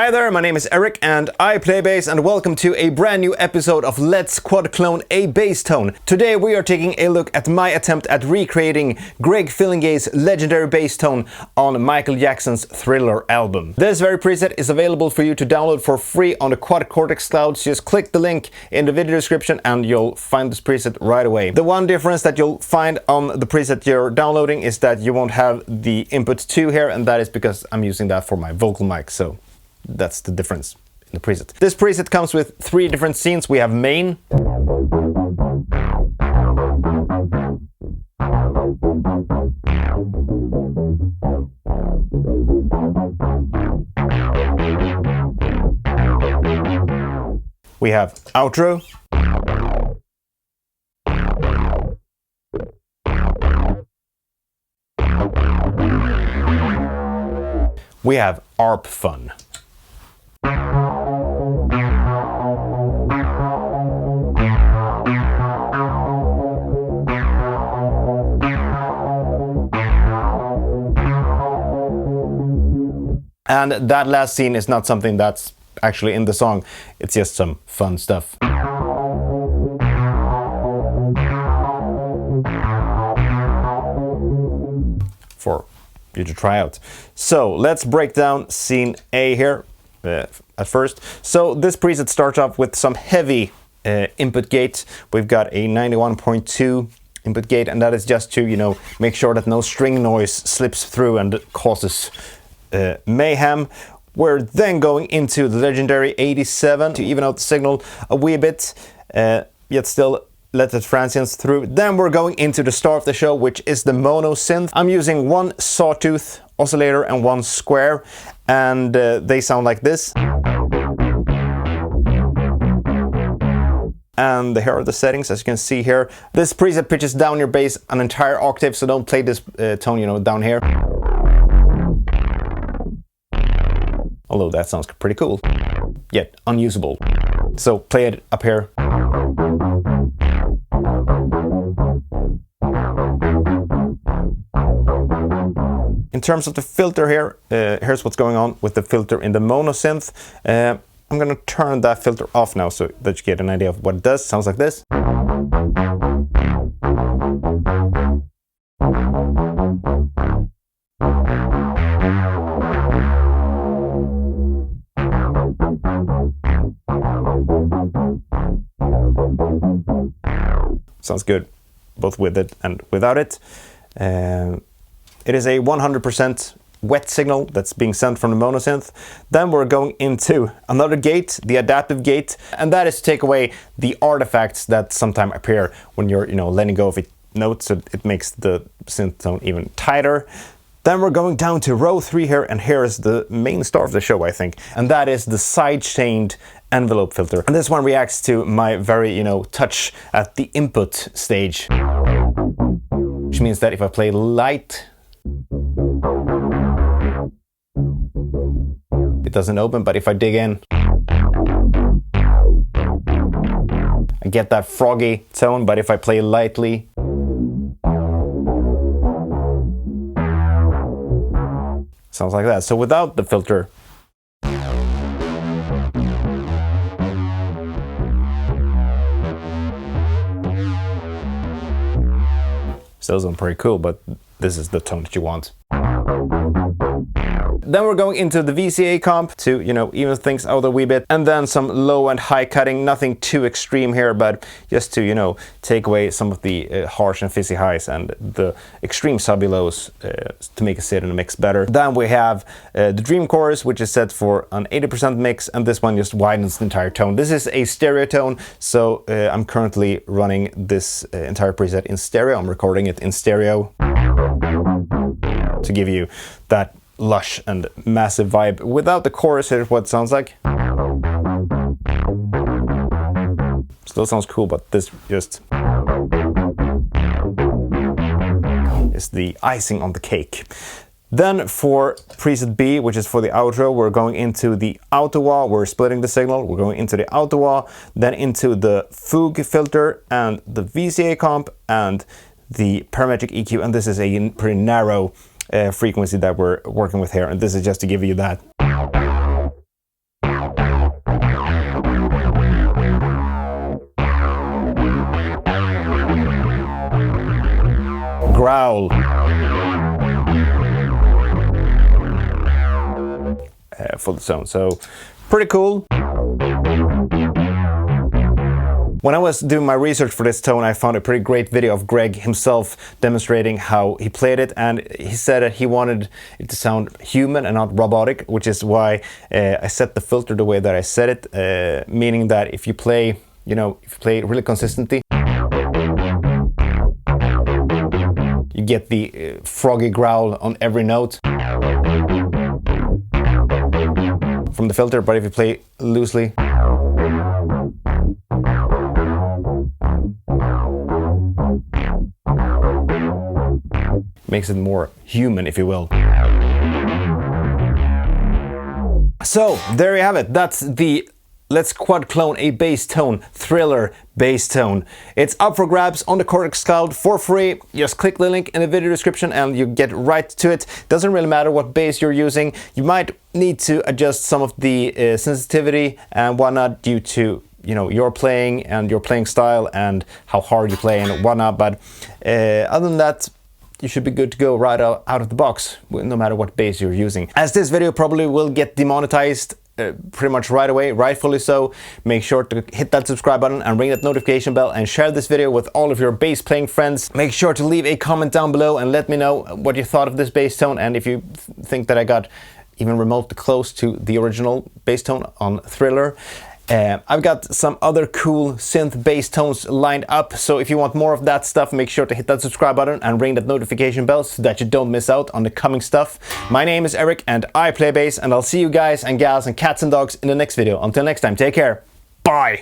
Hi there, my name is Erik and I play bass, and welcome to a brand new episode of Let's Quad Clone a Bass Tone. Today we are taking a look at my attempt at recreating Greg Phillinganes' legendary bass tone on Michael Jackson's Thriller album. This very preset is available for you to download for free on the Quad Cortex Clouds. Just click the link in the video description and you'll find this preset right away. The one difference that you'll find on the preset you're downloading is that you won't have the input 2 here, and that is because I'm using that for my vocal mic, so that's the difference in the preset. This preset comes with 3 different scenes. We have main, we have outro, we have ARP fun. And that last scene is not something that's actually in the song, it's just some fun stuff. For you to try out. So let's break down scene A here at first. So this preset starts off with some heavy input gate. We've got a 91.2 input gate, and that is just to, you know, make sure that no string noise slips through and causes mayhem. We're then going into the legendary 87 to even out the signal a wee bit, yet still let the transients through. Then we're going into the star of the show, which is the mono synth. I'm using one sawtooth oscillator and one square, and they sound like this. And here are the settings, as you can see here. This preset pitches down your bass an entire octave, so don't play this tone, you know, down here. Although that sounds pretty cool, yet unusable. So play it up here. In terms of the filter here, here's what's going on with the filter in the mono synth. I'm gonna turn that filter off now so that you get an idea of what it does. Sounds like this. Sounds good, both with it and without it. It is a 100% wet signal that's being sent from the mono synth. Then we're going into another gate, the adaptive gate, and that is to take away the artifacts that sometimes appear when you're, you know, letting go of a note, so it makes the synth tone even tighter. Then we're going down to row 3 here, and here is the main star of the show, I think, and that is the side-chained envelope filter. And this one reacts to my very, you know, touch at the input stage, which means that if I play light, it doesn't open, but if I dig in, I get that froggy tone, but if I play lightly, sounds like that. So without the filter, still sounds pretty cool, but this is the tone that you want. Then we're going into the VCA comp to, you know, even things out a wee bit, and then some low and high cutting. Nothing too extreme here, but just to, you know, take away some of the harsh and fizzy highs and the extreme subby lows to make it sit in the mix better. Then we have the Dream Chorus, which is set for an 80% mix, and this one just widens the entire tone. This is a stereo tone, so I'm currently running this entire preset in stereo. I'm recording it in stereo to give you that lush and massive vibe. Without the chorus, here's what it sounds like. Still sounds cool, but this just is the icing on the cake. Then for preset B, which is for the outro, we're going into the auto wah. We're splitting the signal. We're going into the auto wah, then into the Fugue filter and the VCA comp and the parametric EQ. And this is a pretty narrow frequency that we're working with here. And this is just to give you that for the tone. So pretty cool. When I was doing my research for this tone, I found a pretty great video of Greg himself demonstrating how he played it, and he said that he wanted it to sound human and not robotic, which is why I set the filter the way that I set it, meaning that if you play, you know, if you play really consistently, you get the froggy growl on every note from the filter, but if you play loosely, makes it more human, if you will. So there you have it. That's the Let's Quad Clone a Bass Tone Thriller bass tone. It's up for grabs on the Cortex Cloud for free. Just click the link in the video description and you get right to it. Doesn't really matter what bass you're using. You might need to adjust some of the sensitivity and whatnot due to, you know, your playing and your playing style and how hard you play and whatnot. But other than that, you should be good to go right out of the box, no matter what bass you're using. As this video probably will get demonetized pretty much right away, rightfully so, make sure to hit that subscribe button and ring that notification bell and share this video with all of your bass playing friends. Make sure to leave a comment down below and let me know what you thought of this bass tone, and if you think that I got even remotely close to the original bass tone on Thriller. I've got some other cool synth bass tones lined up, so if you want more of that stuff, make sure to hit that subscribe button and ring that notification bell so that you don't miss out on the coming stuff. My name is Erik and I play bass, and I'll see you guys and gals and cats and dogs in the next video. Until next time, take care. Bye!